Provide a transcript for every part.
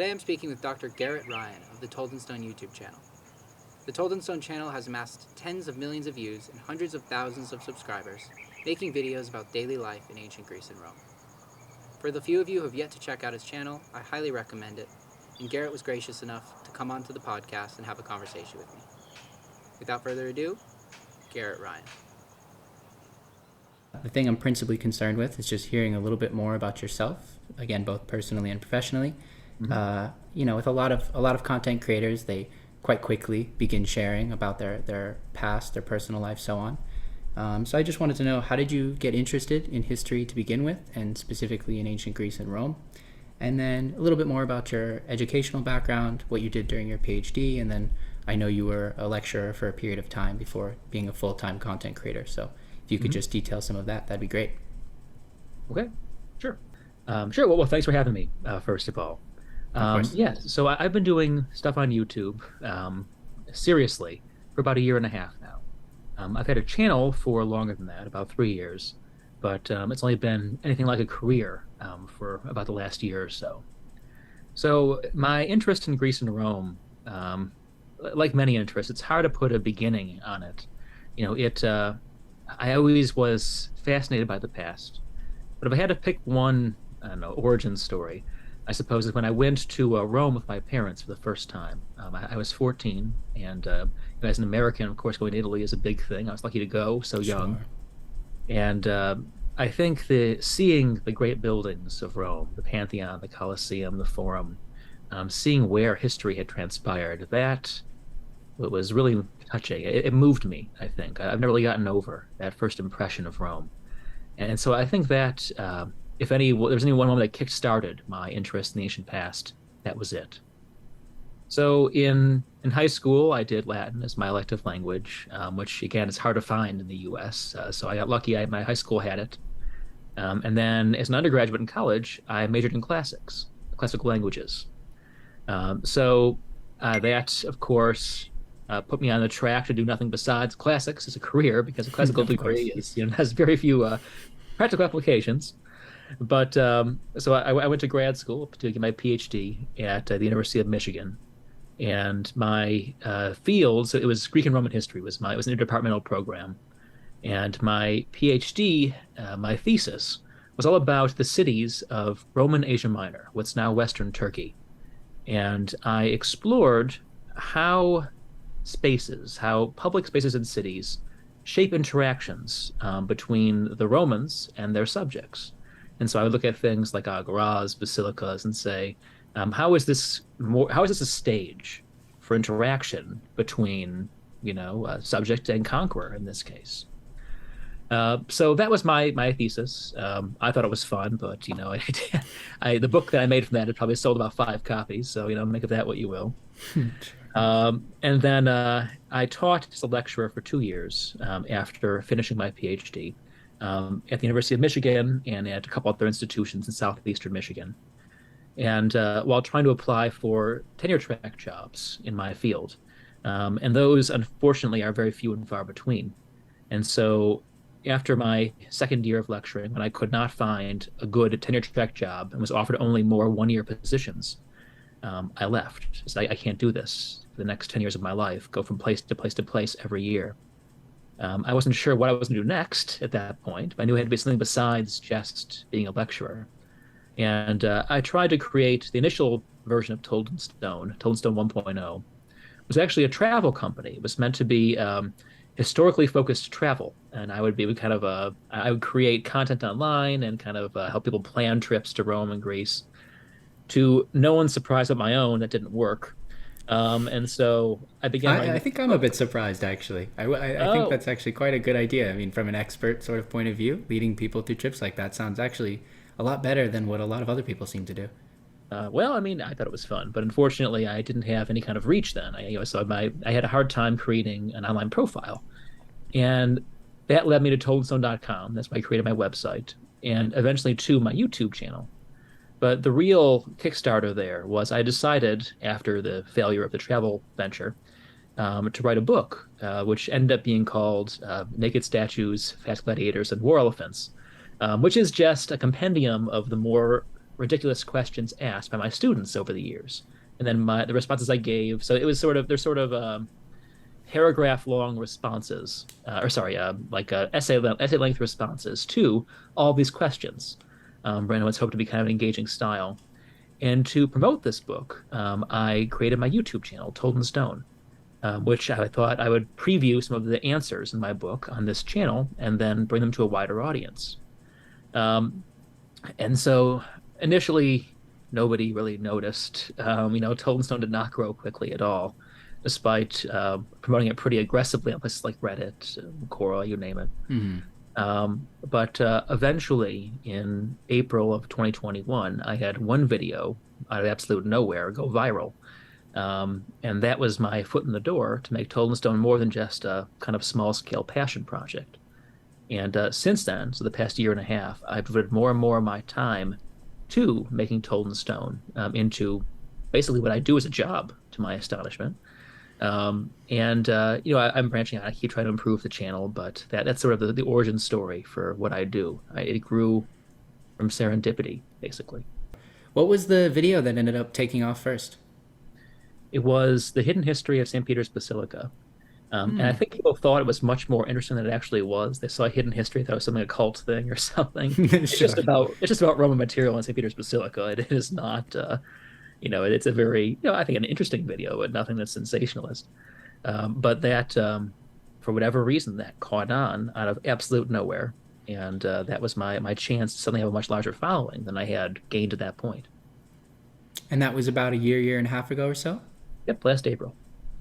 Today I'm speaking with Dr. Garrett Ryan of the ToldInStone YouTube channel. The ToldInStone channel has amassed tens of millions of views and hundreds of thousands of subscribers, making videos about daily life in ancient Greece and Rome. For the few of you who have yet to check out his channel, I highly recommend it, and Garrett was gracious enough to come onto the podcast and have a conversation with me. Without further ado, Garrett Ryan. The thing I'm principally concerned with is just hearing a little bit more about yourself, again, both personally and professionally. With a lot of content creators, they quite quickly begin sharing about their past, their personal life, so on. So I just wanted to know, how did you get interested in history to begin with, and specifically in ancient Greece and Rome? And then a little bit more about your educational background, what you did during your PhD, and then I know you were a lecturer for a period of time before being a full-time content creator. So if you could just detail some of that, that'd be great. Okay, sure. Sure. Well, thanks for having me, first of all. So I've been doing stuff on YouTube seriously for about a year and a half now. I've had a channel for longer than that, about 3 years, but it's only been anything like a career for about the last year or so. So my interest in Greece and Rome, like many interests, it's hard to put a beginning on it. I always was fascinated by the past, but if I had to pick one, I don't know, origin story, I suppose is when I went to Rome with my parents for the first time. I was 14, and as an American, of course, going to Italy is a big thing. I was lucky to go so young. Sure. And I think seeing the great buildings of Rome, the Pantheon, the Colosseum, the Forum, seeing where history had transpired, that was really touching. It moved me, I think. I've never really gotten over that first impression of Rome. And so I think that if there's any one moment that kick-started my interest in the ancient past, that was it. So in high school, I did Latin as my elective language, which, again, is hard to find in the U.S. So I got lucky. My high school had it. And then as an undergraduate in college, I majored in classical languages. That, of course, put me on the track to do nothing besides classics as a career, because a classical degree has very few practical applications. But so I went to grad school to get my PhD at the University of Michigan, and my field, so it was Greek and Roman history, it was an interdepartmental program, and my PhD, my thesis was all about the cities of Roman Asia Minor, what's now Western Turkey, and I explored how public spaces in cities shape interactions between the Romans and their subjects. And so I would look at things like agoras, basilicas, and say, how is this a stage for interaction between, subject and conqueror in this case? So that was my thesis. I thought it was fun, but the book that I made from that had probably sold about 5 copies. So make of that what you will. And then I taught as a lecturer for 2 years after finishing my PhD. At the University of Michigan and at a couple other institutions in southeastern Michigan. And while trying to apply for tenure-track jobs in my field. And those, unfortunately, are very few and far between. And so after my second year of lecturing, when I could not find a good tenure-track job and was offered only more one-year positions, I left. So I can't do this for the next 10 years of my life, go from place to place to place every year. I wasn't sure what I was going to do next at that point, but I knew it had to be something besides just being a lecturer. And I tried to create the initial version of ToldInStone 1.0. It was actually a travel company. It was meant to be historically focused travel. And I would create content online and kind of help people plan trips to Rome and Greece. To no one's surprise but my own, that didn't work. And so I began. I think I'm a bit surprised, actually. I think that's actually quite a good idea. I mean, from an expert sort of point of view, leading people through trips like that sounds actually a lot better than what a lot of other people seem to do. I thought it was fun, but unfortunately, I didn't have any kind of reach then. I had a hard time creating an online profile, and that led me to ToldInStone.com. That's why I created my website, and eventually to my YouTube channel. But the real Kickstarter there was I decided, after the failure of the travel venture, to write a book, which ended up being called Naked Statues, Fast Gladiators, and War Elephants, which is just a compendium of the more ridiculous questions asked by my students over the years, and then the responses I gave. So it was there's sort of paragraph long responses, or sorry, like essay length responses to all these questions. Brandon was hoped to be kind of an engaging style. And to promote this book, I created my YouTube channel, ToldInStone, which I thought I would preview some of the answers in my book on this channel and then bring them to a wider audience. Um, and so initially, nobody really noticed. ToldInStone did not grow quickly at all, despite promoting it pretty aggressively on places like Reddit, Quora, you name it. But eventually, in April of 2021, I had one video out of absolute nowhere go viral. And that was my foot in the door to make ToldInStone more than just a kind of small scale passion project. And since then, so the past year and a half, I've devoted more and more of my time to making ToldInStone into basically what I do as a job, to my astonishment. I'm branching out. I keep trying to improve the channel, but that's sort of the origin story for what I do. It grew from serendipity, basically. What was the video that ended up taking off first? It was the hidden history of St. Peter's Basilica. And I think people thought it was much more interesting than it actually was. They saw hidden history, thought it was something occult thing or something. It's just about Roman material in St. Peter's Basilica. It is not it's a very, I think an interesting video, but nothing that's sensationalist. But that, for whatever reason, that caught on out of absolute nowhere. And that was my chance to suddenly have a much larger following than I had gained at that point. And that was about a year and a half ago or so? Yep, last April.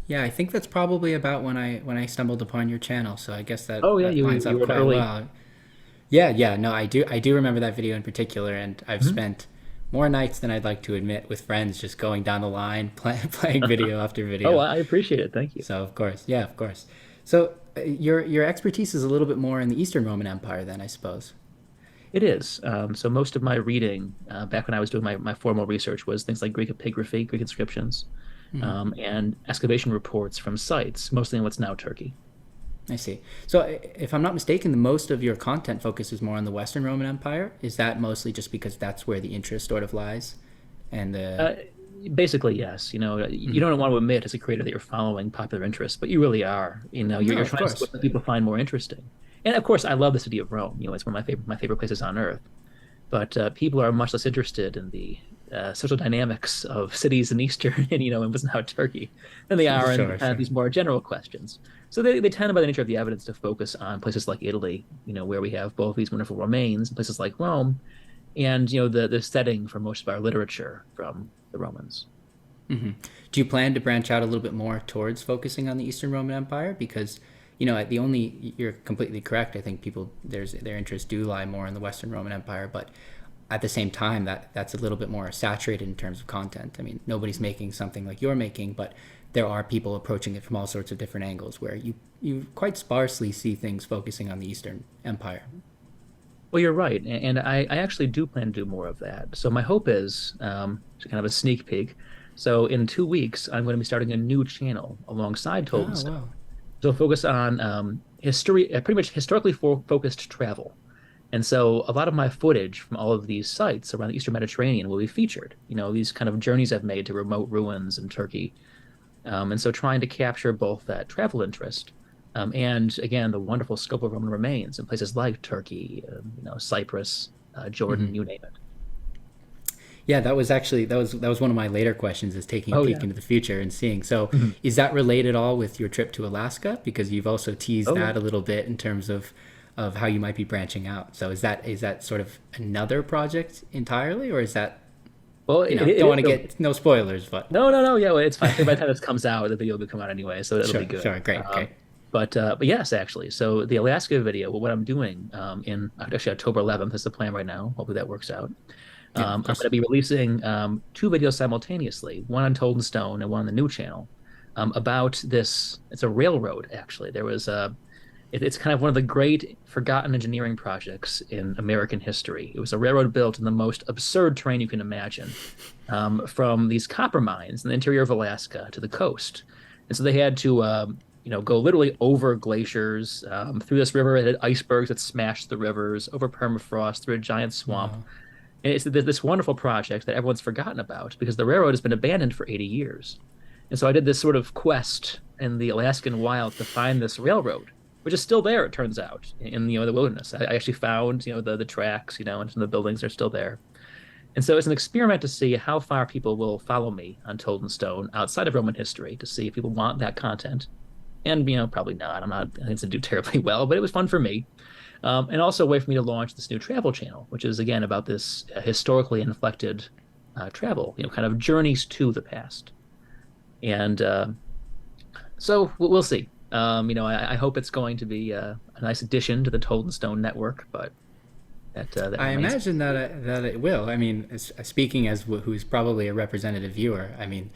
Yeah, I think that's probably about when I stumbled upon your channel. So I guess that, you lines up were quite early. well. Yeah, no, I do remember that video in particular, and I've spent more nights than I'd like to admit with friends just going down the line, playing video after video. Oh, I appreciate it. Thank you. So of course. So your expertise is a little bit more in the Eastern Roman Empire then, I suppose. It is. So most of my reading back when I was doing my formal research was things like Greek epigraphy, Greek inscriptions, and excavation reports from sites, mostly in what's now Turkey. I see. So if I'm not mistaken, the most of your content focuses more on the Western Roman Empire. Is that mostly just because that's where the interest sort of lies? And basically, yes. You don't want to admit as a creator that you're following popular interests, but you really are. You're trying to see what people find more interesting. And of course, I love the city of Rome. It's one of my favorite places on earth. But people are much less interested in the social dynamics of cities in Eastern and what's now Turkey than they are in these more general questions. So they tend, by the nature of the evidence, to focus on places like Italy, where we have both these wonderful remains, and places like Rome, and the setting for most of our literature from the Romans. Do you plan to branch out a little bit more towards focusing on the Eastern Roman Empire? Because you're completely correct. I think their interests do lie more in the Western Roman Empire, but at the same time, that's a little bit more saturated in terms of content. I mean, nobody's making something like you're making, but there are people approaching it from all sorts of different angles where you quite sparsely see things focusing on the Eastern Empire. Well, you're right. And I actually do plan to do more of that. So my hope is, kind of a sneak peek. So in 2 weeks, I'm going to be starting a new channel alongside ToldInStone. Oh, wow. So focus on history, pretty much historically focused travel. And so a lot of my footage from all of these sites around the Eastern Mediterranean will be featured. These kind of journeys I've made to remote ruins in Turkey. And so trying to capture both that travel interest and, again, the wonderful scope of Roman remains in places like Turkey, Cyprus, Jordan, you name it. Yeah, that was one of my later questions, is taking a peek into the future and seeing. So is that related at all with your trip to Alaska? Because you've also teased that a little bit in terms of how you might be branching out. So is that sort of another project entirely, or is that, well, don't want to get no spoilers, but no, yeah, well, it's fine. By the time this comes out, the video will come out anyway, so it'll be good. Sure, great. But yes, actually, so the Alaska video, what I'm doing in actually October 11th is the plan right now. Hopefully that works out. I'm going to be releasing 2 videos simultaneously, one on ToldInStone and one on the new channel, about this. It's a railroad, actually. There was it's kind of one of the great forgotten engineering projects in American history. It was a railroad built in the most absurd terrain you can imagine, from these copper mines in the interior of Alaska to the coast. And so they had to go literally over glaciers, through this river. It had icebergs that smashed the rivers, over permafrost, through a giant swamp. Wow. And it's this wonderful project that everyone's forgotten about because the railroad has been abandoned for 80 years. And so I did this sort of quest in the Alaskan wilds to find this railroad, which is still there, it turns out, in the wilderness. I actually found the tracks, and some of the buildings are still there. And so it's an experiment to see how far people will follow me on ToldInStone outside of Roman history to see if people want that content. And probably not. I think it's gonna do terribly well, but it was fun for me. And also a way for me to launch this new travel channel, which is again about this historically inflected travel, kind of journeys to the past. And so we'll see. I hope it's going to be a nice addition to the ToldInStone network, but that I remains. imagine that it will. I mean, speaking as who's probably a representative viewer, I mean,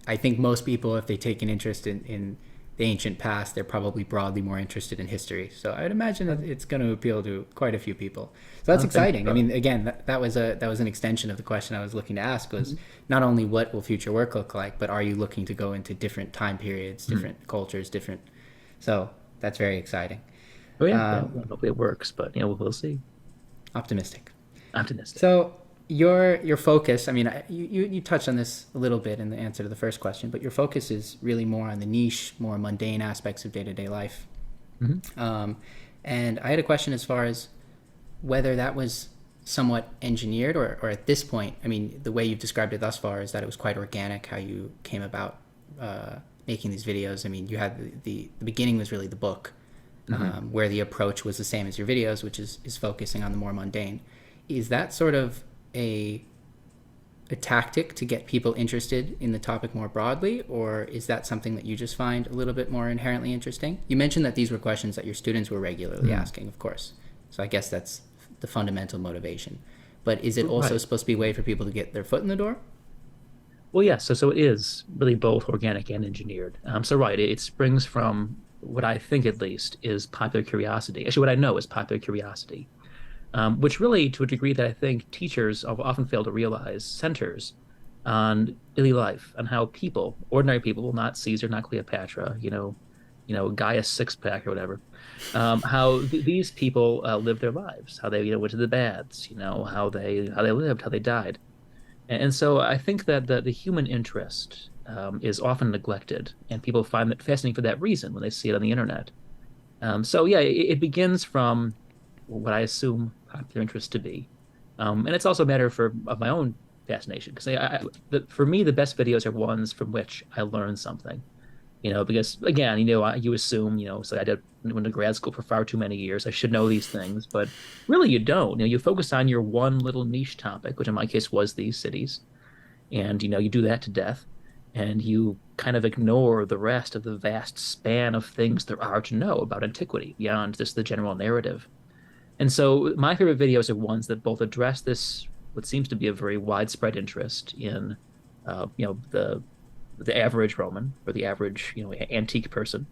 I think most people, if they take an interest in the ancient past, they're probably broadly more interested in history. So I'd imagine that it's going to appeal to quite a few people. So that's exciting. I mean, again, that was an extension of the question I was looking to ask was not only what will future work look like, but are you looking to go into different time periods, different cultures, different. So that's very exciting. Oh yeah, hopefully it works, but we'll see. Optimistic. Optimistic. So your focus, I mean, you touched on this a little bit in the answer to the first question, but your focus is really more on the niche, more mundane aspects of day-to-day life. And I had a question as far as whether that was somewhat engineered or at this point, I mean, the way you've described it thus far is that it was quite organic how you came about making these videos. I mean, you had the beginning was really the book, where the approach was the same as your videos, which is focusing on the more mundane. Is that sort of a tactic to get people interested in the topic more broadly, or is that something that you just find a little bit more inherently interesting? You mentioned that these were questions that your students were regularly asking, of course. So I guess that's the fundamental motivation. But is it also supposed to be a way for people to get their foot in the door? Well, yes. So it is really both organic and engineered. So right, it springs from what I think at least is popular curiosity. Actually, what I know is popular curiosity. Which really, to a degree that I think teachers often fail to realize, centers on daily life, on how people, ordinary people, not Caesar, not Cleopatra, Gaius Sixpack or whatever, how these people live their lives, how they went to the baths, how they lived, how they died, and so I think that the human interest is often neglected, and people find that fascinating for that reason when they see it on the internet. So yeah, it begins from what I assume popular interest to be. And it's also a matter of my own fascination. Because for me, the best videos are ones from which I learn something. Because again, you assume, so I went to grad school for far too many years. I should know these things, but really you don't. You focus on your one little niche topic, which in my case was these cities. And, you do that to death. And you kind of ignore the rest of the vast span of things there are to know about antiquity beyond just the general narrative. And so my favorite videos are ones that both address this, what seems to be a very widespread interest in, the average Roman or the average, antique person,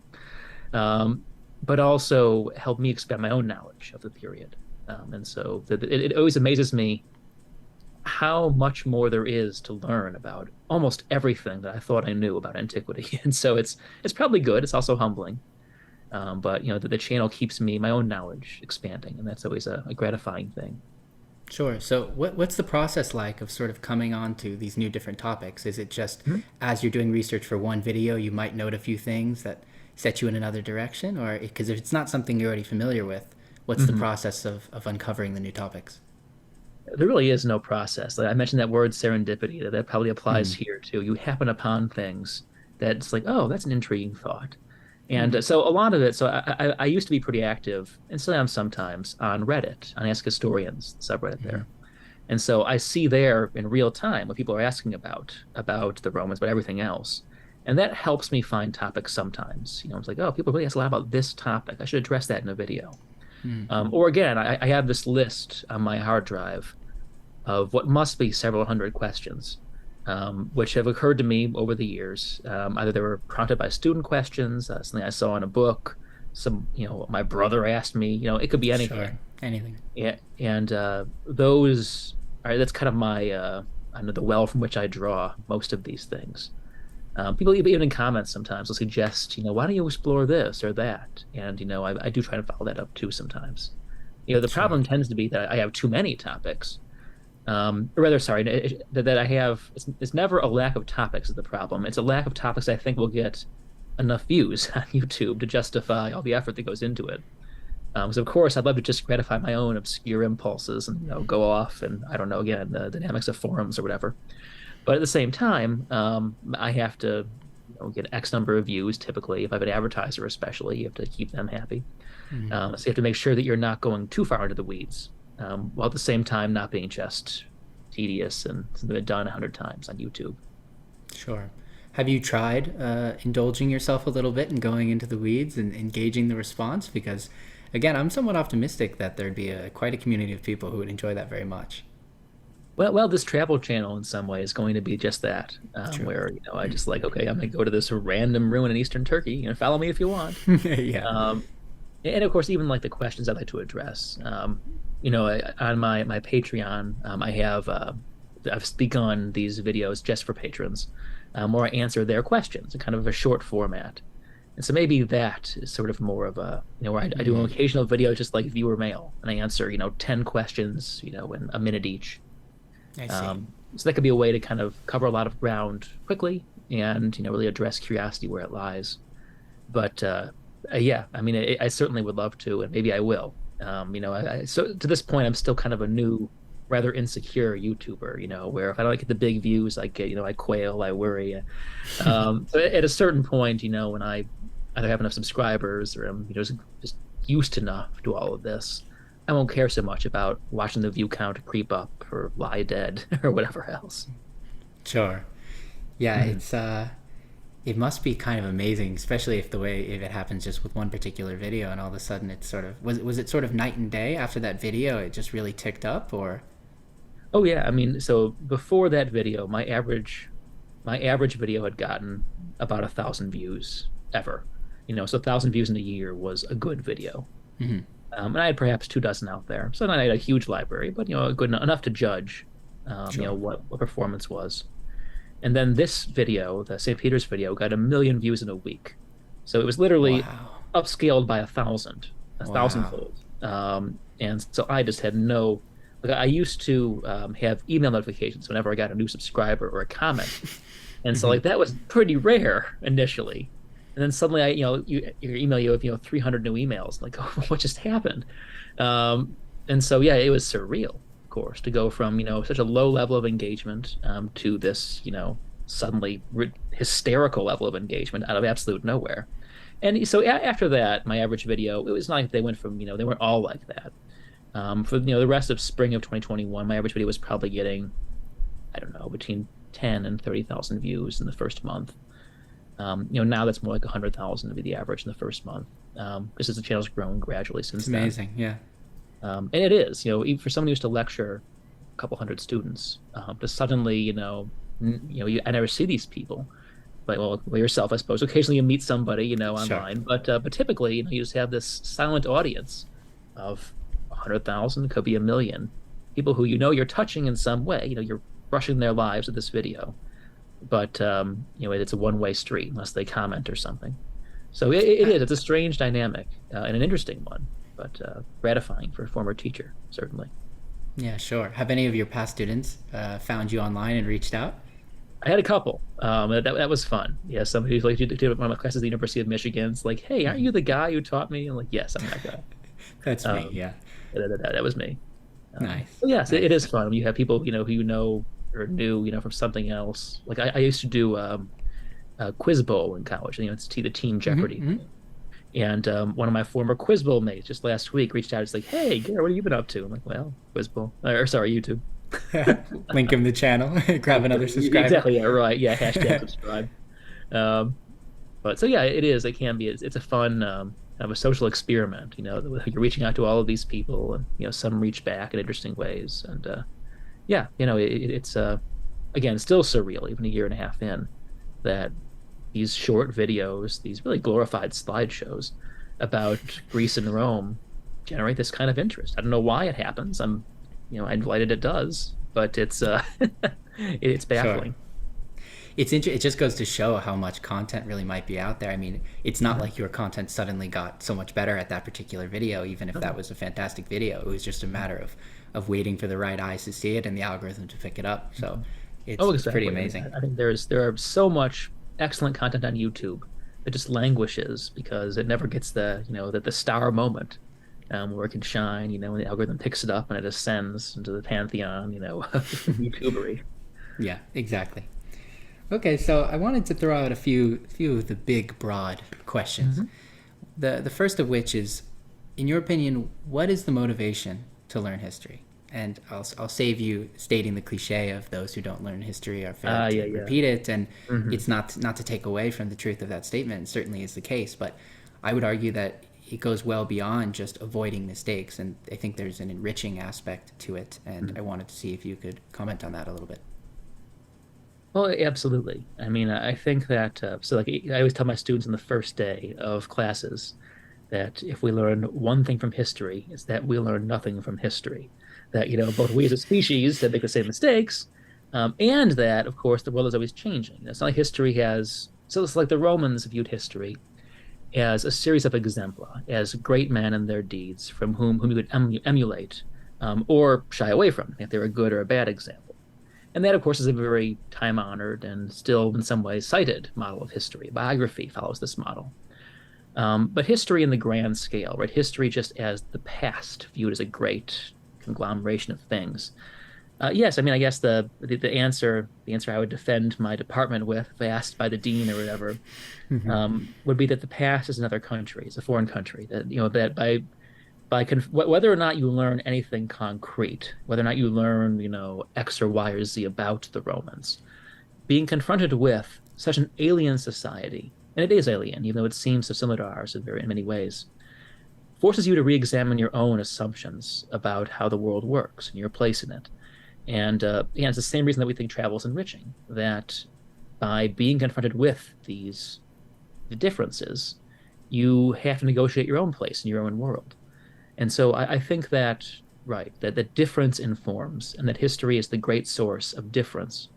but also help me expand my own knowledge of the period. And so it always amazes me how much more there is to learn about almost everything that I thought I knew about antiquity. And so it's probably good. It's also humbling. But the channel keeps my own knowledge expanding, and that's always a gratifying thing. Sure. So what's the process like of sort of coming on to these new different topics? Is it just as you're doing research for one video, you might note a few things that set you in another direction? Or because if it's not something you're already familiar with, what's the process of uncovering the new topics? There really is no process. Like I mentioned that word serendipity, that probably applies here too. You happen upon things that's like, oh, that's an intriguing thought. And so a lot of it, so I used to be pretty active, and still am sometimes, on Reddit, on Ask Historians, subreddit there. And so I see there in real time what people are asking about the Romans, but everything else. And that helps me find topics sometimes. It's like, oh, people really ask a lot about this topic. I should address that in a video. Or again, I have this list on my hard drive of what must be several hundred questions. Which have occurred to me over the years. Either they were prompted by student questions, something I saw in a book, my brother asked me, it could be anything. Sure, anything. Yeah, and that's kind of my, the well from which I draw most of these things. People even in comments sometimes will suggest, why don't you explore this or that? And, I do try to follow that up too sometimes. The problem tends to be that I have too many topics. or rather, sorry, that I have. It's never a lack of topics is the problem. It's a lack of topics I think will get enough views on YouTube to justify all the effort that goes into it. So of course, I'd love to just gratify my own obscure impulses and go off and I don't know again the dynamics of forums or whatever. But at the same time, I have to get X number of views typically. If I have an advertiser, especially, you have to keep them happy. So you have to make sure that you're not going too far into the weeds, while at the same time not being just tedious and something that's done 100 times on YouTube. Sure. Have you tried indulging yourself a little bit and going into the weeds and engaging the response? Because, again, I'm somewhat optimistic that there'd be quite a community of people who would enjoy that very much. Well, this travel channel in some way is going to be just that, where I just like, okay, I'm gonna go to this random ruin in Eastern Turkey. Follow me if you want. Yeah. And of course, even like the questions I'd like to address. On my Patreon, I've begun these videos just for patrons, where I answer their questions in kind of a short format. And so maybe that is sort of more of a, where I do an occasional video just like viewer mail, and I answer 10 questions, in a minute each. I see. So that could be a way to kind of cover a lot of ground quickly and really address curiosity where it lies. But yeah, I mean, I certainly would love to, and maybe I will. So to this point, I'm still kind of a new, rather insecure YouTuber. Where if I don't get the big views, I get, I quail, I worry. So at a certain point, when I either have enough subscribers or I'm just used enough to all of this, I won't care so much about watching the view count creep up or lie dead or whatever else. Sure. Yeah, it must be kind of amazing, especially if it happens just with one particular video and all of a sudden it's sort of was it sort of night and day after that video? It just really ticked up, or? Oh yeah, I mean, so before that video, my average video had gotten about 1,000 views ever. So 1,000 views in a year was a good video. Mm-hmm. And I had perhaps 24 out there, so I had a huge library, but good enough to judge, Sure. what performance was. And then this video, the St. Peter's video, got 1 million views in a week. So it was literally Wow. upscaled by 1,000, a Wow. thousandfold. And so I just had no. Like I used to have email notifications whenever I got a new subscriber or a comment, and so like that was pretty rare initially. And then suddenly, your email you have 300 new emails. Like, oh, what just happened? And so yeah, it was surreal, of course, to go from such a low level of engagement to this suddenly hysterical level of engagement out of absolute nowhere. And so after that, my average video, it was not like they went from they weren't all like that. For the rest of spring of 2021, my average video was probably getting, I don't know, between 10 and 30,000 views in the first month. Now that's more like 100,000 to be the average in the first month, because the channel's grown gradually since It's amazing. then. Yeah. And it is, even for someone who used to lecture a couple hundred students, to suddenly, I never see these people. Like, well, yourself, I suppose. Occasionally you meet somebody, online, Sure. but typically, you just have this silent audience of 100,000, could be 1 million people who you're touching in some way. You're brushing their lives with this video, but it's a one-way street unless they comment or something. So it's a strange dynamic and an interesting one, but gratifying for a former teacher, certainly. Yeah, sure. Have any of your past students found you online and reached out? I had a couple. That was fun. Yeah, somebody who's like did one of my classes at the University of Michigan. It's like, hey, aren't you the guy who taught me? I'm like, yes, I'm that guy. That's me. Yeah. That was me. Nice. Yes, Nice. it is fun. You have people who or knew from something else. Like I used to do Quiz Bowl in college. It's the Team Jeopardy. Mm-hmm. And one of my former Quiz Bowl mates just last week reached out. It's like, hey, Garrett, what have you been up to? I'm like, well, Quiz Bowl. Or sorry, YouTube. Link him the channel. Grab another subscriber. Exactly. Yeah. Right. Yeah. Hashtag subscribe. But so yeah, it is. It can be. It's a fun kind of a social experiment. You're reaching out to all of these people, and some reach back in interesting ways. And yeah, it's again still surreal, even a year and a half in, that these short videos, these really glorified slideshows about Greece and Rome, generate this kind of interest. I don't know why it happens. I'm delighted it does, but it's it's baffling. Sure. it just goes to show how much content really might be out there. I mean, it's not like your content suddenly got so much better at that particular video, even if that was a fantastic video. It was just a matter of waiting for the right eyes to see it and the algorithm to pick it up. So it's pretty amazing. I think there are so much excellent content on YouTube that just languishes because it never gets the star moment where it can shine, when the algorithm picks it up and it ascends into the pantheon, of YouTubery. Yeah, exactly. Okay, so I wanted to throw out a few of the big, broad questions. The first of which is, in your opinion, what is the motivation to learn history? And I'll save you stating the cliche of those who don't learn history are failed to repeat it. And it's not to take away from the truth of that statement. It certainly is the case. But I would argue that it goes well beyond just avoiding mistakes. And I think there's an enriching aspect to it. And I wanted to see if you could comment on that a little bit. Well, absolutely. I mean, I think that, I always tell my students on the first day of classes that if we learn one thing from history, it's that we learn nothing from history. That, both we as a species that make the same mistakes, and that, of course, the world is always changing. It's not like history so it's like the Romans viewed history as a series of exempla, as great men and their deeds from whom you could emulate or shy away from if they were a good or a bad example. And that, of course, is a very time-honored and still, in some ways, cited model of history. Biography follows this model. But history in the grand scale, right? History just as the past viewed as a great conglomeration of things. Yes, I mean, I guess the answer I would defend my department with, if asked by the dean or whatever, would be that the past is another country, it's a foreign country. That that whether or not you learn anything concrete, whether or not you learn X or Y or Z about the Romans, being confronted with such an alien society, and it is alien, even though it seems so similar to ours in many ways, forces you to re-examine your own assumptions about how the world works and your place in it. And it's the same reason that we think travel is enriching, that by being confronted with the differences, you have to negotiate your own place in your own world. And so I think that, right, that the difference informs, and that history is the great source of difference,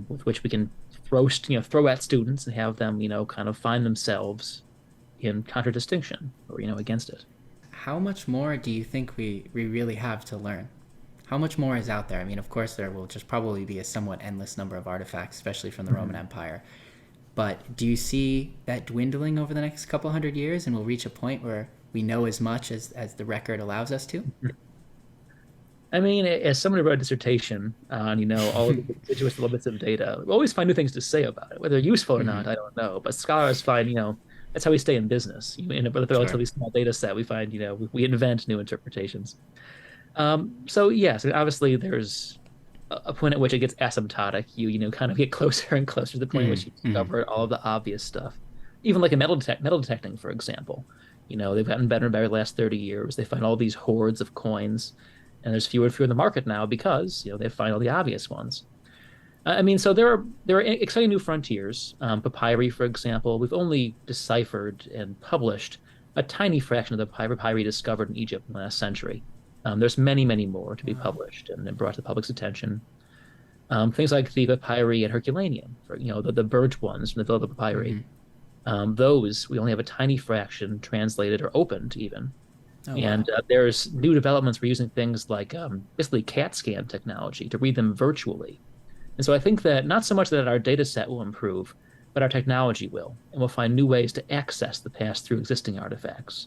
with which we can throw at students and have them, kind of find themselves in contradistinction or, against it. How much more do you think we really have to learn? How much more is out there? I mean, of course, there will just probably be a somewhat endless number of artifacts, especially from the Roman Empire. But do you see that dwindling over the next couple hundred years, and we'll reach a point where we know as much as the record allows us to? I mean, as someone who wrote a dissertation on, all of the constituent little bits of data, we always find new things to say about it. Whether they're useful or not, I don't know. But scholars find, that's how we stay in business. In a relatively small data set, we find, we invent new interpretations. So yes, obviously there's a point at which it gets asymptotic. You kind of get closer and closer to the point at which you discover all of the obvious stuff. Even like in metal detecting, for example. They've gotten better and better the last 30 years. They find all these hordes of coins, and there's fewer and fewer in the market now because, they find all the obvious ones. I mean, so there are exciting new frontiers. Papyri, for example, we've only deciphered and published a tiny fraction of the papyri discovered in Egypt in the last century. There's many, many more to be published and brought to the public's attention. Things like the papyri at Herculaneum, the birch ones from the Villa Papyri. Those, we only have a tiny fraction translated or opened even. There's new developments. We're using things like basically CAT scan technology to read them virtually. And so I think that not so much that our data set will improve, but our technology will, and we'll find new ways to access the past through existing artifacts.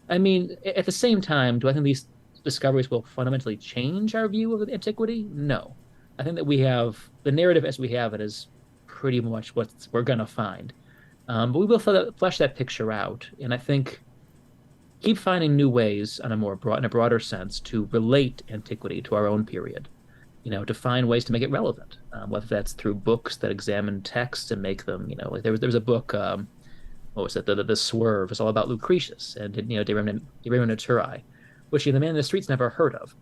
I mean, at the same time, do I think these discoveries will fundamentally change our view of antiquity? No. I think that we have the narrative as we have it is pretty much what we're going to find. But we will flesh that picture out, and I think keep finding new ways in a broader sense to relate antiquity to our own period. To find ways to make it relevant, whether that's through books that examine texts and make them, like there was a book, what was it, the Swerve, it's all about Lucretius and De Remina Naturae, which the man in the streets never heard of,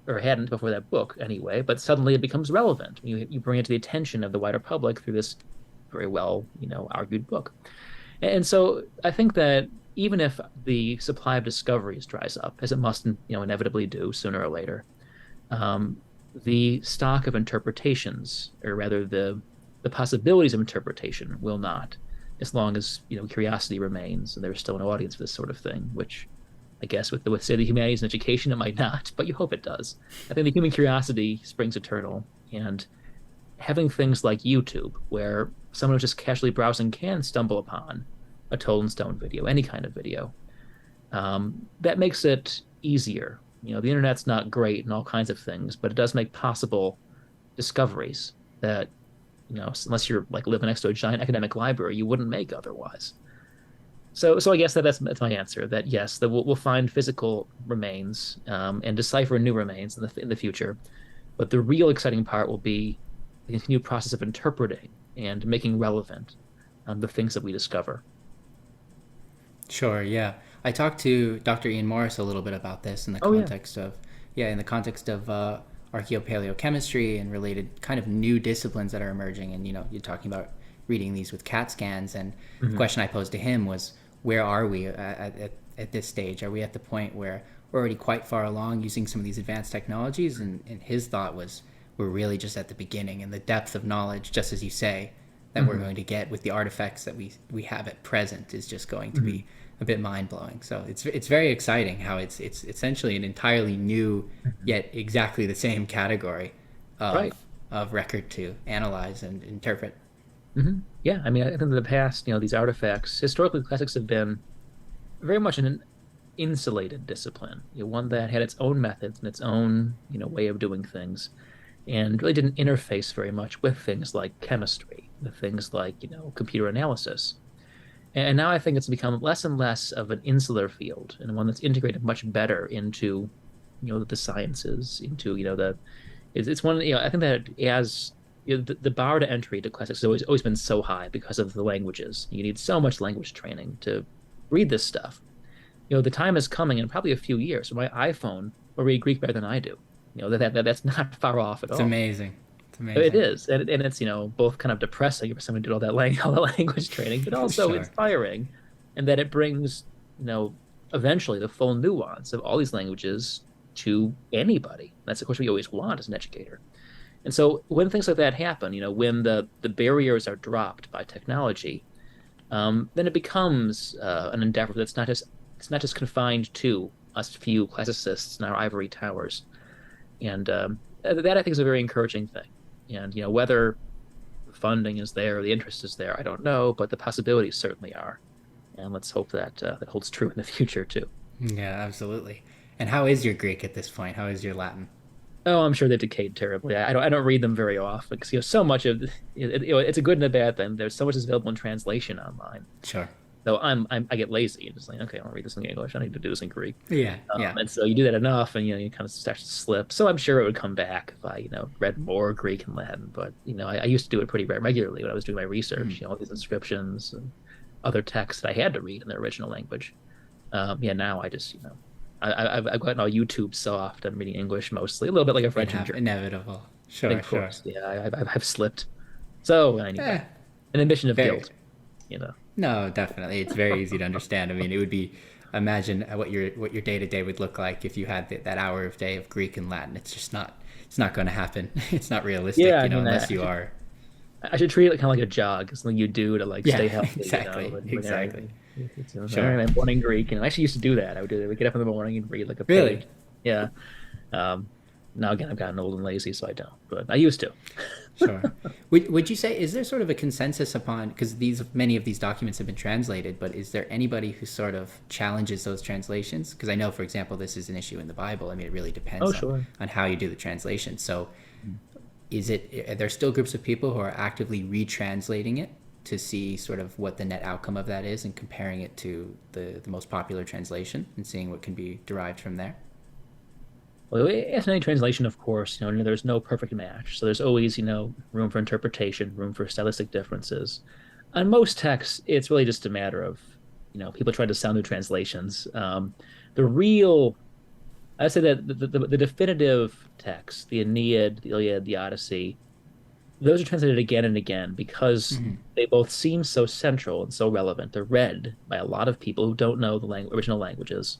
or hadn't before that book anyway, but suddenly it becomes relevant. You bring it to the attention of the wider public through this very well, argued book. And so I think that even if the supply of discoveries dries up, as it must, inevitably do sooner or later, the stock of interpretations, or rather the possibilities of interpretation, will not, as long as curiosity remains and there's still an audience for this sort of thing. Which I guess with say the humanities and education, it might not, but you hope it does. I think the human curiosity springs eternal, and having things like YouTube, where someone who's just casually browsing can stumble upon a ToldInStone video, any kind of video, that makes it easier. The internet's not great and all kinds of things, but it does make possible discoveries that, unless you're like living next to a giant academic library, you wouldn't make otherwise. So I guess that's my answer. That yes, that we'll find physical remains, and decipher new remains in the future, but the real exciting part will be the continued process of interpreting and making relevant the things that we discover. Sure, yeah. I talked to Dr. Ian Morris a little bit about this in the Oh yeah. context of, in the context of archaeopaleochemistry and related kind of new disciplines that are emerging. And, you're talking about reading these with CAT scans. And the question I posed to him was, where are we at this stage? Are we at the point where we're already quite far along using some of these advanced technologies? And his thought was, we're really just at the beginning, and the depth of knowledge, just as you say, that we're going to get with the artifacts that we have at present is just going to be a bit mind-blowing. So it's very exciting how it's essentially an entirely new yet exactly the same category of, Right. of record to analyze and interpret. Yeah, I mean, I think in the past, these artifacts, historically, classics have been very much an insulated discipline, one that had its own methods and its own, way of doing things, and really didn't interface very much with things like chemistry, with things like, computer analysis. And now I think it's become less and less of an insular field, and one that's integrated much better into, the sciences, into, it's one, I think that as the bar to entry to classics has always been so high because of the languages. You need so much language training to read this stuff. The time is coming in probably a few years where my iPhone will read Greek better than I do. That's not far off at all. It's amazing. It's amazing. It is, and it's both kind of depressing for someone who did all that language training, but also Sure. inspiring, and that it brings eventually the full nuance of all these languages to anybody. That's of course what we always want as an educator. And so when things like that happen, when the barriers are dropped by technology, then it becomes an endeavor that's not just confined to us few classicists in our ivory towers, and that I think is a very encouraging thing. And whether the funding is there, the interest is there, I don't know, but the possibilities certainly are. And let's hope that that holds true in the future too. Yeah, absolutely. And how is your Greek at this point? How is your Latin? Oh, I'm sure they decayed terribly. I don't read them very often because so much of it's a good and a bad thing. There's so much is available in translation online. Sure. So I get lazy and just like, okay, I'll read this in English. I need to do this in Greek. Yeah, yeah. And so you do that enough, and you kind of start to slip. So I'm sure it would come back if I read more Greek and Latin. But I used to do it pretty regularly when I was doing my research. All these inscriptions and other texts that I had to read in their original language. Now I just I've gotten all YouTube soft. I'm reading English mostly, a little bit like a French and German. Inevitable. Sure, Of sure. course, yeah, I've slipped. So I need an admission of Very- guilt. No, definitely. It's very easy to understand. I mean, it would be, imagine what your day to day would look like if you had that hour of day of Greek and Latin. It's not going to happen. It's not realistic, Yeah, unless you are. I should treat it kind of like a jog, something you do to stay healthy. Exactly, exactly. Sure. I'm morning Greek, and I actually used to do that. I would get up in the morning and read like a Really? page. Yeah. Now again, I've gotten old and lazy, so I don't. But I used to. Sure. Would you say, is there sort of a consensus upon, because many of these documents have been translated, but is there anybody who sort of challenges those translations? Because I know, for example, this is an issue in the Bible. I mean, it really depends on how you do the translation. So are there still groups of people who are actively retranslating it to see sort of what the net outcome of that is and comparing it to the most popular translation and seeing what can be derived from there? Well, as in any translation, of course, there's no perfect match. So there's always, room for interpretation, room for stylistic differences. On most texts, it's really just a matter of, people trying to sound new translations. I'd say that the definitive texts, the Aeneid, the Iliad, the Odyssey, those are translated again and again because they both seem so central and so relevant. They're read by a lot of people who don't know the original languages.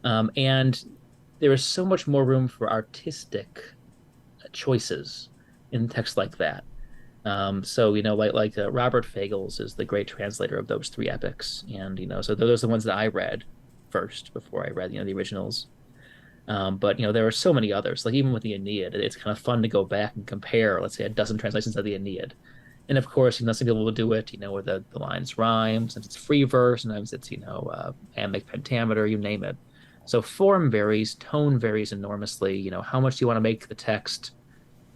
And there is so much more room for artistic choices in text like that. So Robert Fagles is the great translator of those three epics, and so those are the ones that I read first before I read the originals. But there are so many others. Like even with the Aeneid, it's kind of fun to go back and compare, let's say, a dozen translations of the Aeneid. And of course, some people will do it, where the lines rhyme. Sometimes it's free verse, sometimes it's iambic pentameter, you name it. So form varies, tone varies enormously. How much do you want to make the text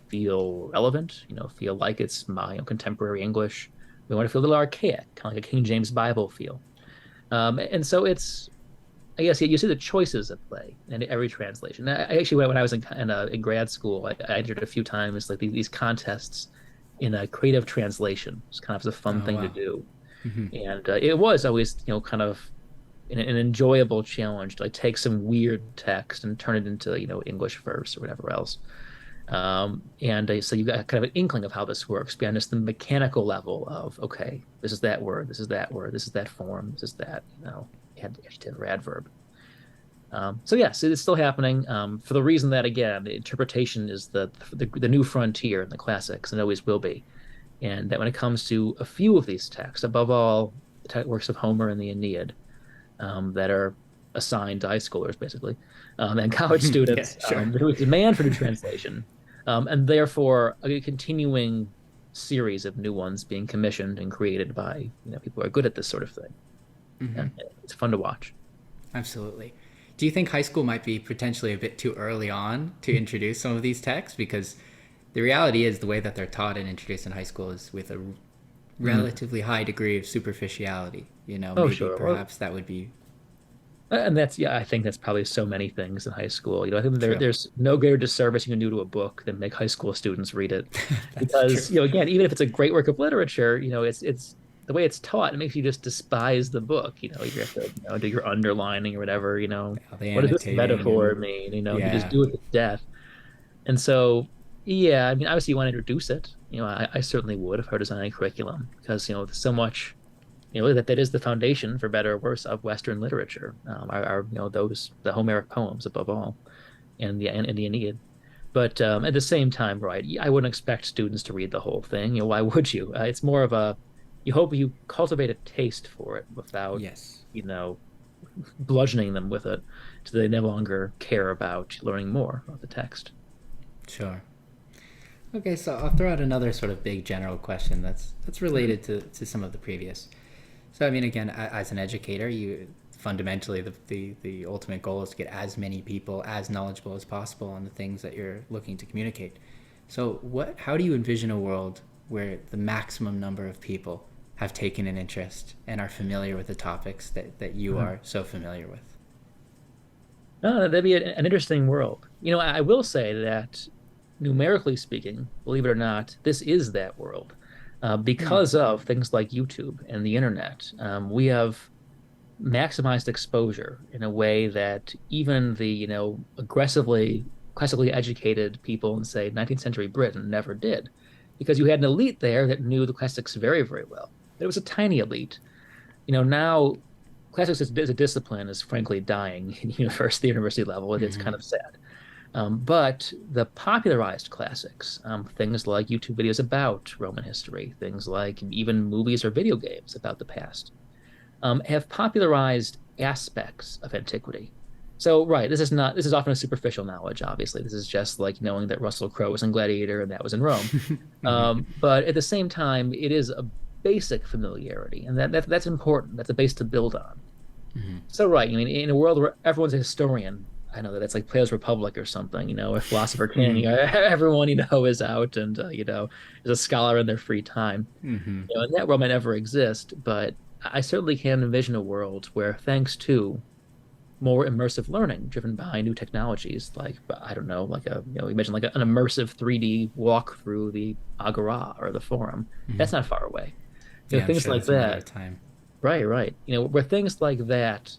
feel relevant? Feel like it's my contemporary English. We want to feel a little archaic, kind of like a King James Bible feel. And so it's, I guess, you see the choices at play in every translation. I actually, when I was in grad school, I entered a few times like these contests in a creative translation. It's kind of a fun thing to do. And it was always, kind of an enjoyable challenge to like take some weird text and turn it into, English verse or whatever else. So you got kind of an inkling of how this works beyond just the mechanical level of, okay, this is that word, this is that word, this is that form, this is that, adjective or adverb. So yes, it's still happening, for the reason that, again, the interpretation is the new frontier in the classics, and always will be. And that when it comes to a few of these texts, above all the works of Homer and the Aeneid, that are assigned to high schoolers, basically, and college students, yeah, sure. There was demand for new translation, and therefore a continuing series of new ones being commissioned and created by people who are good at this sort of thing. And it's fun to watch. Absolutely. Do you think high school might be potentially a bit too early on to introduce some of these texts? Because the reality is the way that they're taught and introduced in high school is with a relatively high degree of superficiality. Maybe Sure. Perhaps that would be. And I think that's probably so many things in high school. I think there's no greater disservice you can do to a book than make high school students read it. Because, true. Again, even if it's a great work of literature, it's the way it's taught, it makes you just despise the book. You have to, do your underlining or whatever, The what does this metaphor and, mean? yeah. You just do it to death. And so, yeah, I mean, obviously you want to introduce it. I certainly would if I were designing a curriculum, because, so much, that is the foundation, for better or worse, of Western literature. The Homeric poems above all, and the Aeneid. But at the same time, right, I wouldn't expect students to read the whole thing. Why would you? It's more of you hope you cultivate a taste for it without, Yes. bludgeoning them with it, so they no longer care about learning more about the text. Sure. Okay, so I'll throw out another sort of big general question that's related to some of the previous. So, I mean, again, as an educator, you fundamentally the ultimate goal is to get as many people as knowledgeable as possible on the things that you're looking to communicate. So, how do you envision a world where the maximum number of people have taken an interest and are familiar with the topics that you are so familiar with? Oh, that'd be an interesting world. I will say that, numerically speaking, believe it or not, this is that world. Because of things like YouTube and the internet, we have maximized exposure in a way that even the aggressively classically educated people in, say, 19th century Britain never did, because you had an elite there that knew the classics very, very well. But it was a tiny elite. Now classics as a discipline is frankly dying in the university level. It's kind of sad. But the popularized classics, things like YouTube videos about Roman history, things like even movies or video games about the past, have popularized aspects of antiquity. So, right, this is often a superficial knowledge, obviously. This is just like knowing that Russell Crowe was in Gladiator and that was in Rome. But at the same time, it is a basic familiarity, and that's important. That's a base to build on. So, right, I mean, in a world where everyone's a historian, I know that it's like Plato's Republic or something, a philosopher king. Everyone, is out and, is a scholar in their free time. And that world might never exist, but I certainly can envision a world where, thanks to more immersive learning driven by new technologies, like, I don't know, like imagine like an immersive 3D walk through the Agora or the Forum. That's not far away. Things sure like that. Time. Right. Where things like that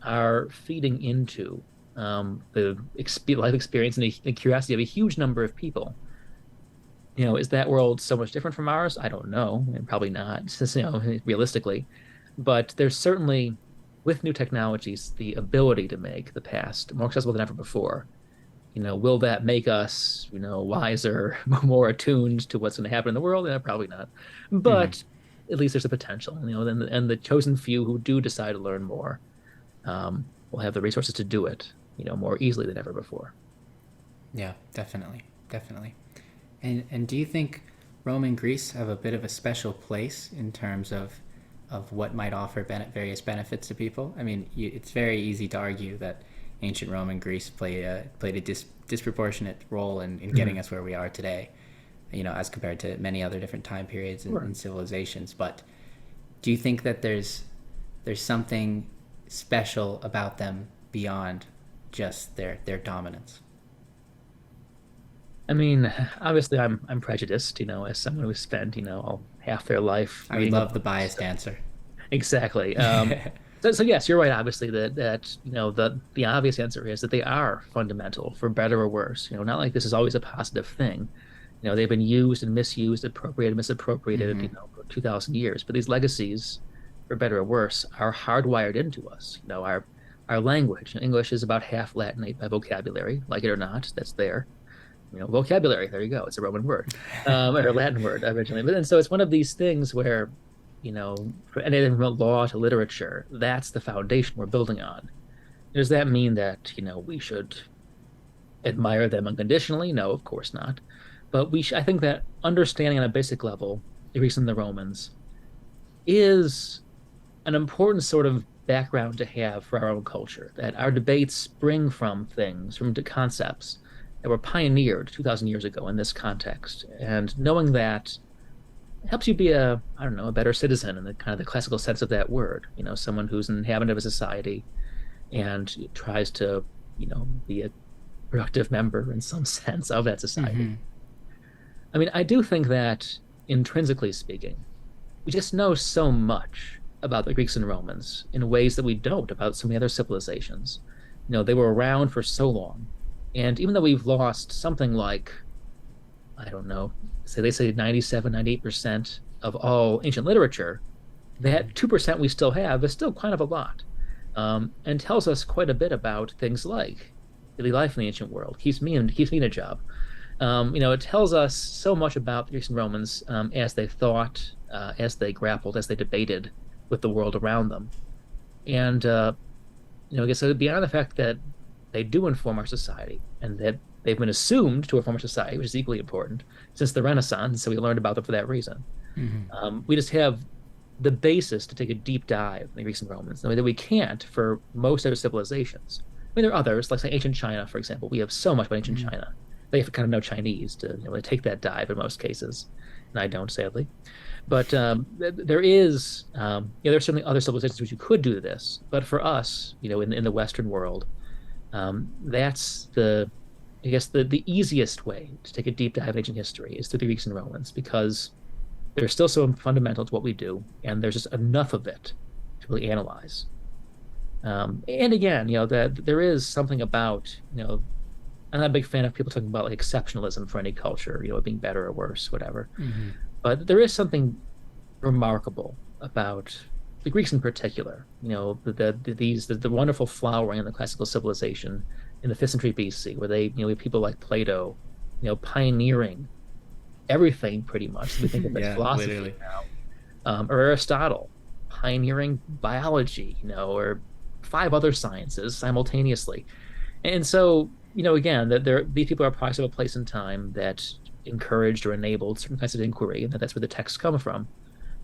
are feeding into the life experience and the curiosity of a huge number of people. Is that world so much different from ours? I don't know, and probably not, realistically. But there's certainly, with new technologies, the ability to make the past more accessible than ever before. will that make us, wiser, more attuned to what's going to happen in the world? Yeah, probably not. Hmm. But at least there's a potential, and the chosen few who do decide to learn more will have the resources to do it, more easily than ever before. Yeah, definitely, definitely. And do you think Rome and Greece have a bit of a special place in terms of what might offer various benefits to people? I mean, it's very easy to argue that ancient Rome and Greece played a disproportionate role in getting Mhm. us where we are today, as compared to many other different time periods Sure. and civilizations. But do you think that there's something special about them beyond just their dominance? I mean, obviously, I'm prejudiced, as someone who spent, all half their life I would reading love the about this. biased answer. Exactly. So yes, you're right. Obviously, that the obvious answer is that they are fundamental for better or worse. Not like this is always a positive thing. They've been used and misused, appropriated, misappropriated, Hmm. for 2,000 years. But these legacies, for better or worse, are hardwired into us. Our language. English is about half Latinate by vocabulary, like it or not. That's there. Vocabulary. There you go. It's a Roman word, or a Latin word originally. But then, so it's one of these things where, for anything from law to literature, that's the foundation we're building on. Does that mean that, we should admire them unconditionally? No, of course not. But I think that understanding on a basic level the Greeks and the Romans is an important sort of background to have for our own culture, that our debates spring from things, from the concepts that were pioneered 2,000 years ago in this context. And knowing that helps you be I don't know, a better citizen in the kind of the classical sense of that word, someone who's an inhabitant of a society and tries to, be a productive member in some sense of that society. Hmm. I mean, I do think that intrinsically speaking, we just know so much about the Greeks and Romans in ways that we don't about so many other civilizations. They were around for so long. And even though we've lost something like, I don't know, they say 97, 98% of all ancient literature, that 2% we still have is still kind of a lot, and tells us quite a bit about things like daily life in the ancient world. Keeps me in a job. It tells us so much about the Greeks and Romans as they thought, as they grappled, as they debated with the world around them. And, I guess beyond the fact that they do inform our society and that they've been assumed to inform our society, which is equally important since the Renaissance. So we learned about them for that reason. Hmm. We just have the basis to take a deep dive in the Greeks and Romans in a way that we can't for most other civilizations. I mean, there are others, like say ancient China, for example. We have so much about ancient Hmm. China. They have to kind of know Chinese to take that dive in most cases, and I don't, sadly. But there is, there are certainly other civilizations which you could do this. But for us, in the Western world, that's I guess, the easiest way to take a deep dive in ancient history is through the Greeks and Romans because they're still so fundamental to what we do, and there's just enough of it to really analyze. And again, that there is something about, I'm not a big fan of people talking about like exceptionalism for any culture, it being better or worse, whatever. Hmm. But there is something remarkable about the Greeks in particular. The wonderful flowering of the classical civilization in the 5th century BC, where they, we have people like Plato, pioneering everything pretty much. We think of as Yeah, philosophy literally. now, or Aristotle pioneering biology, or 5 other sciences simultaneously. And so, again, that these people are products of a place and time that encouraged or enabled certain kinds of inquiry, and that's where the texts come from.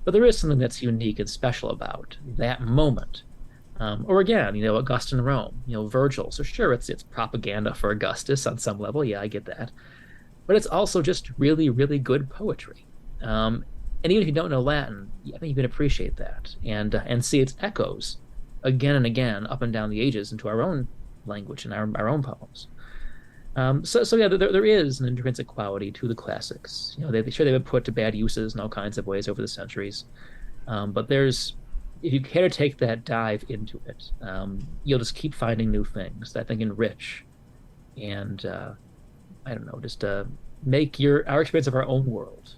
But there is something that's unique and special about that moment. Or again, Augustine Rome, Virgil. So sure, it's propaganda for Augustus on some level. Yeah, I get that. But it's also just really, really good poetry. And even if you don't know Latin, I think you can appreciate that and see its echoes again and again up and down the ages into our own language and our own poems. So yeah, there is an intrinsic quality to the classics. They've been put to bad uses in all kinds of ways over the centuries. But if you care to take that dive into it, you'll just keep finding new things that I think enrich and I don't know, just make our experience of our own world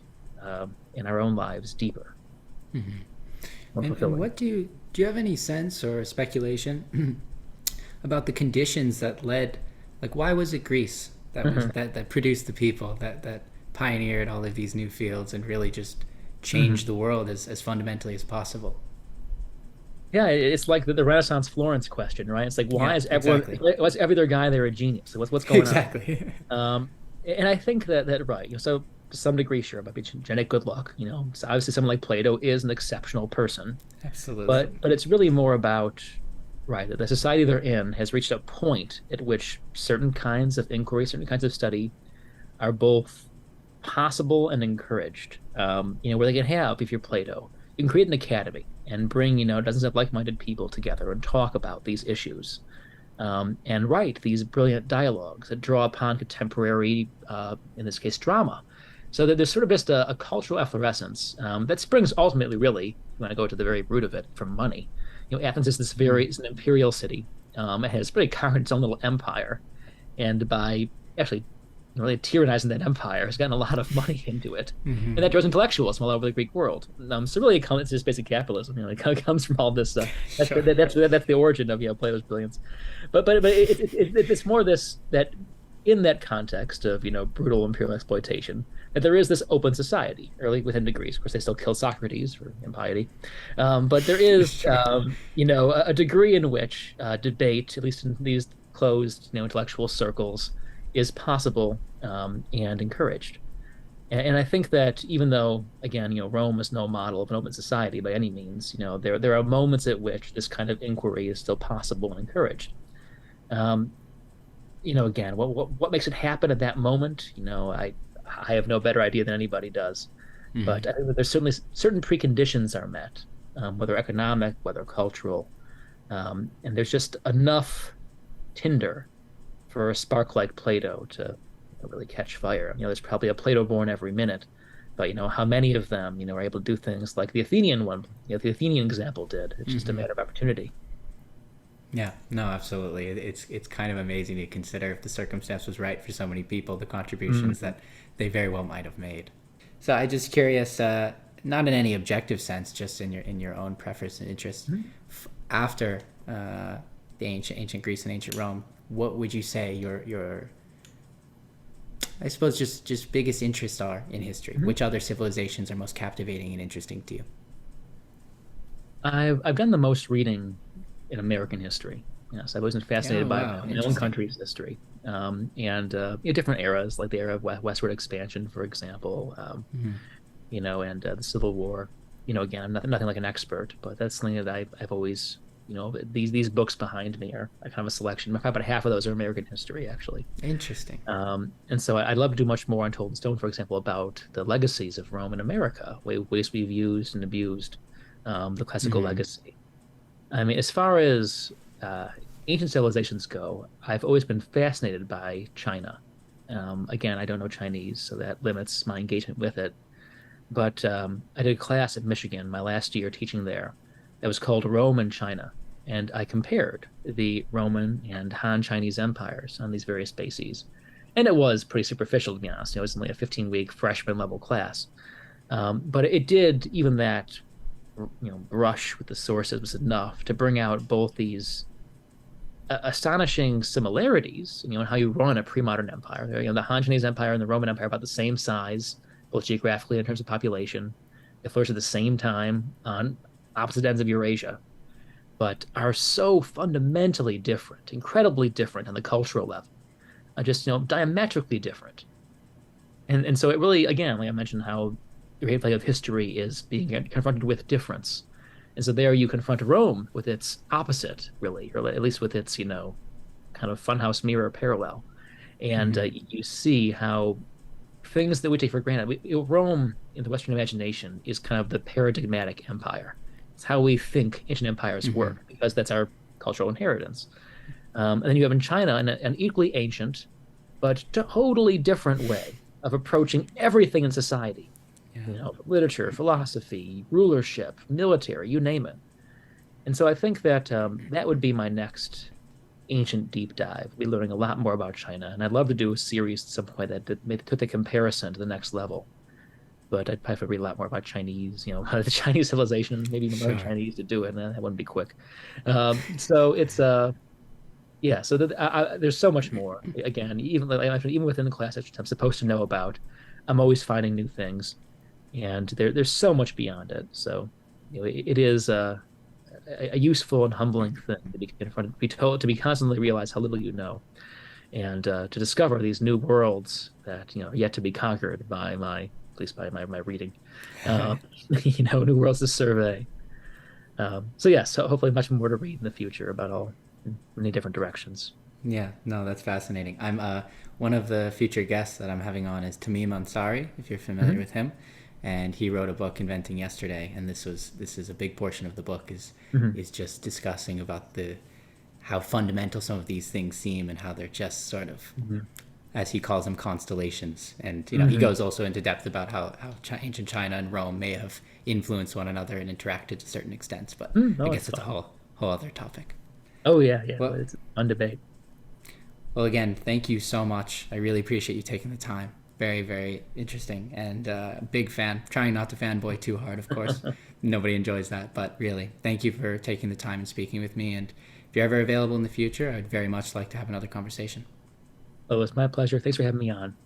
and our own lives deeper, Hmm. more And fulfilling. what do you have any sense or speculation about the conditions that led like why was it Greece that produced the people that pioneered all of these new fields and really just changed the world as fundamentally as possible? Yeah, it's like the Renaissance Florence question, right? It's like, why Yeah, is everyone, exactly. what's every other guy there a genius? What's going on? Exactly. And I think that right, so to some degree, sure, it might be genetic good luck. So obviously someone like Plato is an exceptional person, Absolutely. but it's really more about right that the society they're in has reached a point at which certain kinds of inquiry, certain kinds of study are both possible and encouraged. Where they can have, if you're Plato, you can create an academy and bring, dozens of like-minded people together and talk about these issues, and write these brilliant dialogues that draw upon contemporary, in this case, drama. So that there's sort of just a cultural efflorescence that springs ultimately, really, if you want to go to the very root of it, from money. Athens is it's an imperial city. It has pretty carved its own little empire, and by actually really tyrannizing that empire has gotten a lot of money into it, and that draws intellectuals from all over the Greek world. So really, it's just basic capitalism. It comes from all this. Sure. That's the origin of Plato's brilliance. But it's more this that in that context of brutal imperial exploitation, that there is this open society, early within degrees. Of course, they still kill Socrates for impiety, but there is a degree in which debate, at least in these closed intellectual circles, is possible, and encouraged. And I think that even though, again, Rome is no model of an open society by any means, there are moments at which this kind of inquiry is still possible and encouraged. Again, what makes it happen at that moment? I have no better idea than anybody does, but I think that there's certainly certain preconditions are met, whether economic, whether cultural, and there's just enough tinder for a spark like Plato to really catch fire. There's probably a Plato born every minute, but how many of them, are able to do things like the Athenian one, the Athenian example did. It's just a matter of opportunity. Yeah, no, absolutely. It's kind of amazing to consider if the circumstance was right for so many people, the contributions that they very well might have made. So I'm just curious, not in any objective sense, just in your own preference and interest, after the ancient Greece and ancient Rome, what would you say your I suppose just biggest interests are in history? Which other civilizations are most captivating and interesting to you? I've done the most reading in American history. Yes, I've always been fascinated by my own country's history, and different eras, like the era of westward expansion, for example, and the Civil War. Again, I'm nothing like an expert, but that's something that I've always, these books behind me are kind of a selection. Probably about half of those are American history, actually. Interesting. And so I'd love to do much more on ToldInStone, for example, about the legacies of Rome and America, ways we've used and abused the classical legacy. I mean, as far as ancient civilizations go, I've always been fascinated by China. Again, I don't know Chinese, so that limits my engagement with it. But I did a class at Michigan my last year teaching there that was called Rome and China. And I compared the Roman and Han Chinese empires on these various bases. And it was pretty superficial, to be honest. It was only a 15-week freshman level class. But it did, even that, brush with the sources was enough to bring out both these astonishing similarities, in how you run a pre-modern empire. The Han Chinese Empire and the Roman Empire are about the same size, both geographically in terms of population. They flourished at the same time on opposite ends of Eurasia, but are so fundamentally different, incredibly different on the cultural level, just diametrically different. And so it really, again, like I mentioned, how the great play of history is being confronted with difference. And so there you confront Rome with its opposite, really, or at least with its, kind of funhouse mirror parallel. And you see how things that we take for granted, Rome in the Western imagination is kind of the paradigmatic empire. It's how we think ancient empires work, because that's our cultural inheritance. And then you have in China an equally ancient, but totally different way of approaching everything in society. Literature, philosophy, rulership, military, you name it. And so I think that that would be my next ancient deep dive. We're learning a lot more about China, and I'd love to do a series at some point that took the comparison to the next level. But I'd probably read a lot more about Chinese, the Chinese civilization, maybe even learn Chinese to do it, and that wouldn't be quick. So it's yeah, so there's so much more. Again, even like I mentioned, even within the class that I'm supposed to know about, I'm always finding new things, and there's so much beyond it. So, it is a useful and humbling thing to be confronted, be told, to be constantly realize how little you know, and to discover these new worlds that are yet to be conquered by at least by my reading, um, new worlds to survey. So yes, so hopefully much more to read in the future about all many different directions. Yeah, no, that's fascinating. I'm one of the future guests that I'm having on is Tamim Ansari, if you're familiar Hmm. with him, and he wrote a book, Inventing Yesterday, and this is a big portion of the book Hmm. is just discussing about the how fundamental some of these things seem and how they're just sort of, Hmm. as he calls them, constellations. And he Hmm. goes also into depth about how ancient China and Rome may have influenced one another and interacted to certain extents. But I Oh, guess it's it's a fun. whole other topic. Oh yeah, yeah. Well, It's a fun debate. Well, again, thank you so much. I really appreciate you taking the time. Very, very interesting, and big fan. Trying not to fanboy too hard, of course. Nobody enjoys that, but really, thank you for taking the time and speaking with me. And if you're ever available in the future, I'd very much like to have another conversation. Oh, it's my pleasure. Thanks for having me on.